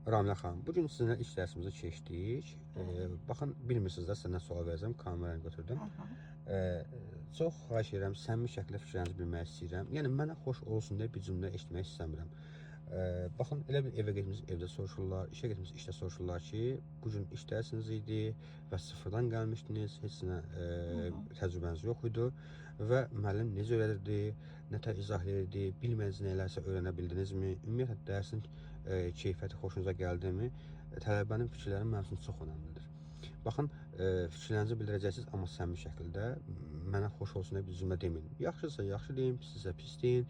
Ramilə xanım, bugün sizinlə iş dərsimizi keçdik. Baxın, bilmirsiniz də sizdən sual verəcəm, kameranı götürdüm. Çox xahiş edirəm, səmimi şəkildə fikrinizi bilmək istəyirəm. Yəni, mənə xoş olsun deyə bir cümlə eşitmək istəmirəm. Baxın, elə bir evə getmişsiniz, evdə soruşurlar, işə getmişsiniz, işdə soruşurlar ki, bugün iş dərsiniz idi və sıfırdan gəlmişdiniz, heç nə təcrübəniz yox idi və müəllim necə öyrədirdi, nətər izah edirdi, bilmədiniz nələrsə öyrənə bildinizmi, ümumiyyətlə dərsin keyfiyyəti xoşunuza gəldimi, tələbənin fikirləri mənim üçün çox önəmlidir. Baxın, fikirlərinizi bildirəcəksiniz, amma səmimi şəkildə mənə xoş olsun deyə bir cümlə deməyin. Yaxşısa yaxşı deyin, pissə pis deyin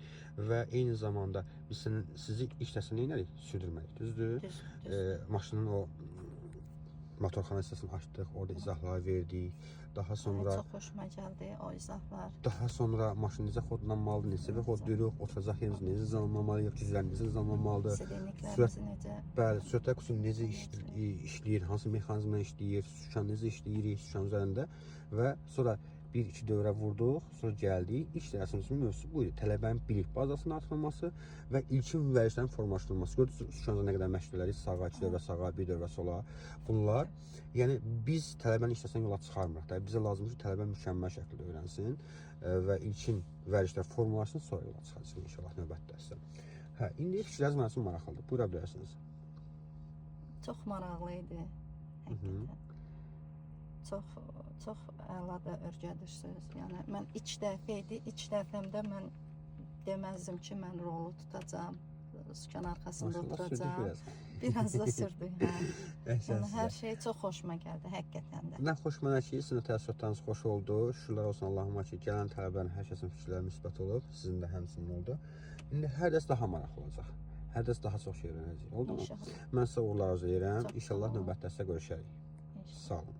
və eyni zamanda biz sizi iş dərsində nə edirik? Sürdürməliyik, düzdür? Maşının o motorxana hissəsini açdıq, orada izahlar verdik. Daha sonra Çox xoşuma gəldi o izahlar. Daha sonra maşın necə xodlanmalıdır, neçə xodlayırıq, oturacaq yerimiz necə zanlanmalıdır, güclər necə zanlanmalıdır. Silinliklərimizi necə? Bəli, sürət qutusu necə işləyir, hansı mexanizmlə işləyir, sükan necə işləyirik, sükan üzərində və sonra 1-2 dövrə vurduq, sonra gəldik. İlk dərsimizin mövzusu bu idi. Tələbənin bilik bazasının artırılması və ilkin vərdişlərin formalaşdırılması. Gördünüz, sükanca nə qədər məşq edirik, sağa 2 dövrə sağa, 1 dövrə sola. Bunlar, yəni biz tələbənin işləsən yola çıxarmırıq da. Bizə lazımdır ki, tələbə mükəmməl şəkildə öyrənsin və ilkin vərdişlər formalaşsın, sonra yola çıxartsın inşallah növbət dərsə. Hə, indi fikirləriniz mənim üçün maraqlıdır. Buyura bilərsiniz. Çox maraqlı idi. Həqiqətən. Çox əladə öyrədirsiniz. Yəni mən ilk dəfə idi. İlk dəfəmdə mən deməzdim ki, mən rolu tutacağam, sükan arxasında oturacağam. Biraz da sürdü. Yəni hər şey çox xoşuma gəldi həqiqətən də. Mən xoş mənə ki, sizin təəssüratlarınız xoş oldu. Şükürlər olsun Allahıma ki, gələn tələbələrin hər kəsin fikirləri müsbət olub, sizin də həmçinin oldu. İndi hər dərs daha maraqlı olacaq. Hər dərs daha çox şey öyrənəcəyik. Oldu mu? Mən sizə uğurlar arzu edirəm. İnşallah növbət dərsdə görüşərik. Sağ olun.